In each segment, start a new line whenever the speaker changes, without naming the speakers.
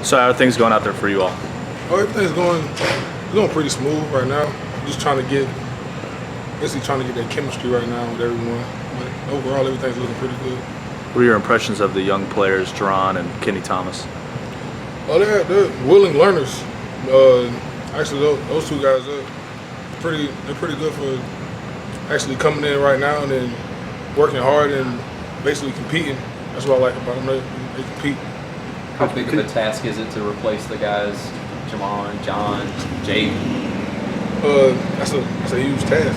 So how are things going out there for you all?
Oh, everything's going pretty smooth right now. Just basically trying to get that chemistry right now with everyone. But overall, everything's looking pretty good.
What are your impressions of the young players, Jerron and Kenny Thomas?
Oh, they're willing learners. Actually, those two guys are they're pretty good for actually coming in right now and then working hard and basically competing. That's what I like about them. They compete.
How big of a task is it to replace the guys, Jamon, John, Jake?
That's a huge task.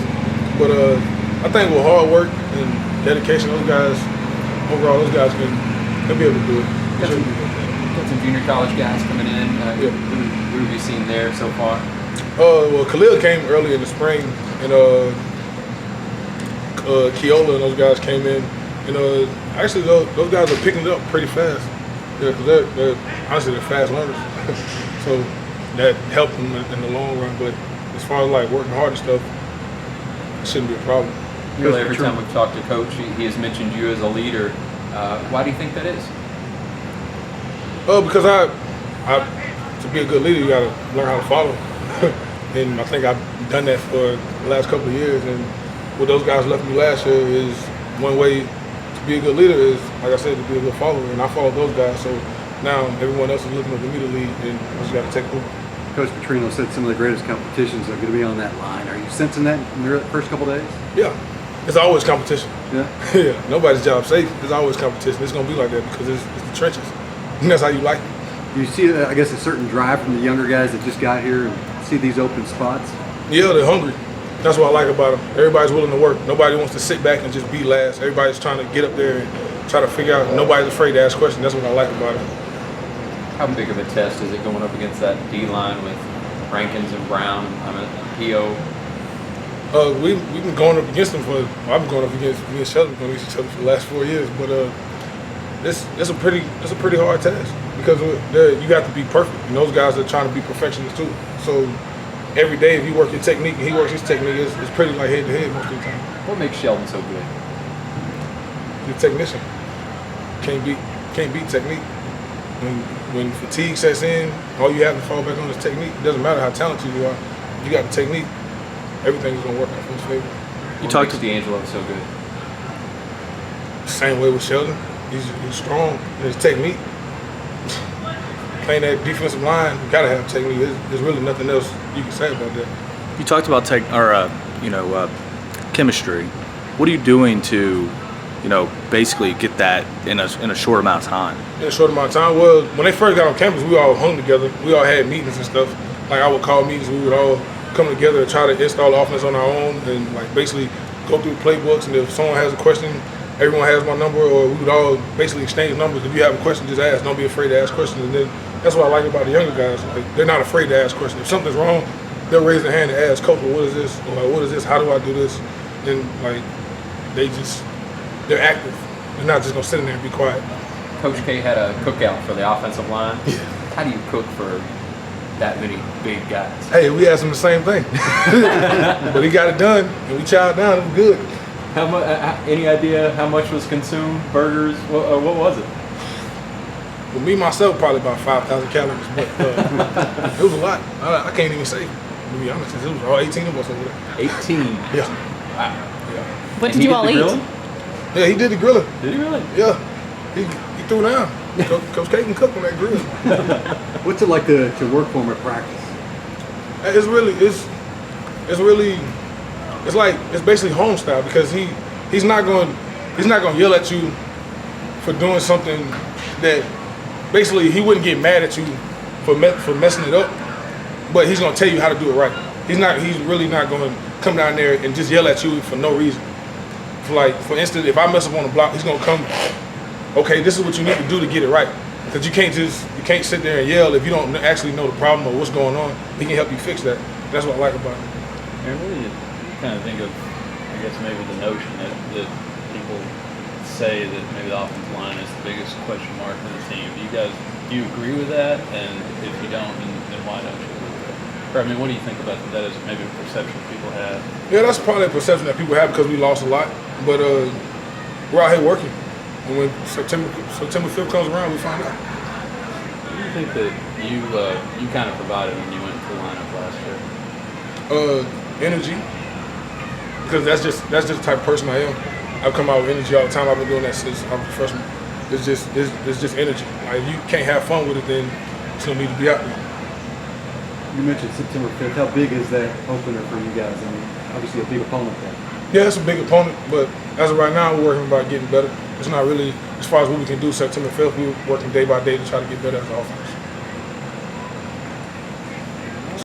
But I think with hard work and dedication, those guys they'll be able to do it.
Got some junior college guys coming in. Who have you seen there so far?
Well, Khalil came early in the spring, and Keola and those guys came in. And actually, those guys are picking it up pretty fast. Yeah, because they're honestly fast learners. So that helped them in the long run. But as far as like working hard and stuff, it shouldn't be a problem.
Really, every time we've talked to Coach, he has mentioned you as a leader. Why do you think that is?
Because to be a good leader, you got to learn how to follow. And I think I've done that for the last couple of years. And what those guys left me last year is one way to be a good leader is, like I said, to be a good follower. And I followed those guys. So now everyone else is looking up to me to lead, and I just got to take over.
Coach Petrino said some of the greatest competitions are going to be on that line. Are you sensing that in the first couple of days?
Yeah. It's always competition.
Yeah.
Yeah. Nobody's job safe. There's always competition. It's going to be like that because it's the trenches. And that's how you like it.
Do you see, I guess, a certain drive from the younger guys that just got here and see these open spots?
Yeah, they're hungry. That's what I like about them. Everybody's willing to work. Nobody wants to sit back and just be last. Everybody's trying to get up there and try to figure out. Nobody's afraid to ask questions. That's what I like about it.
How big of a test is it going up against that D-line with Rankins and Brown? P.O.
We've been going up against them I've been going up against each other for the last 4 years. But it's a pretty hard task because you got to be perfect. And those guys are trying to be perfectionists too. So every day, if you work your technique and he works his technique, it's pretty like head to head most of the time.
What makes Sheldon so good?
The technician can't beat technique. When fatigue sets in, all you have to fall back on is technique. It doesn't matter how talented you are. If you got the technique, everything's gonna work out for his favor.
You talked to D'Angelo so good.
Same way with Sheldon. He's strong in his technique. Playing that defensive line, you gotta have technique. There's really nothing else you can say about that.
You talked about chemistry. What are you doing to, basically get that in a short amount of time?
In a short amount of time? Well, when they first got on campus, we all hung together. We all had meetings and stuff. Like I would call meetings, we would all come together and try to install offense on our own and like basically go through playbooks. And if someone has a question, everyone has my number, or we would all basically exchange numbers. If you have a question, just ask. Don't be afraid to ask questions. And then that's what I like about the younger guys. Like, they're not afraid to ask questions. If something's wrong, they'll raise their hand and ask, Coach, well, what is this? Or like, what is this? How do I do this? And like, they're active. They're not just gonna sit in there and be quiet.
Coach K had a cookout for the offensive line.
Yeah.
How do you cook for that many big guys?
Hey, we asked him the same thing. But he got it done, and we chowed down. It was good.
How much? Any idea how much was consumed? Burgers? What was it?
Well, me, myself, probably about 5,000 calories. But it was a lot. I can't even say, to be honest. It was all 18 of us over there.
18?
Yeah.
Wow.
Yeah.
What did you all eat?
Grilling?
Yeah, he did the grilling.
Did he really?
Yeah. He threw down. Coach K can cook on that grill.
What's it like to work for him at practice?
It's basically home style because he's not going to yell at you for doing something that basically he wouldn't get mad at you for messing it up, but he's going to tell you how to do it right. He's really not going to come down there and just yell at you for no reason. For instance, if I mess up on the block, he's going to come, okay, this is what you need to do to get it right. Because you can't sit there and yell if you don't actually know the problem or what's going on. He can help you fix that. That's what I like about it.
And what do you kind of think of, I guess, maybe the notion that people say that maybe the offensive line is the biggest question mark in the team? Do you agree with that? And if you don't, then why don't you agree with that? Or, what do you think about that as maybe a perception people have?
Yeah, that's probably a perception that people have because we lost a lot. But we're out here working. And when September 5th comes around, we find out.
you think that you kind of provided when you went to the lineup last year?
Energy, because that's just the type of person I am. I come out with energy all the time. I've been doing that since I was a freshman. It's just energy. Like, if you can't have fun with it, then it's gonna need to be out there.
You mentioned September 5th. How big is that opener for you guys? I mean, obviously a big opponent there.
Yeah, it's a big opponent, but as of right now, we're working about getting better. It's not really, as far as what we can do September 5th, we're working day by day to try to get better as an offense.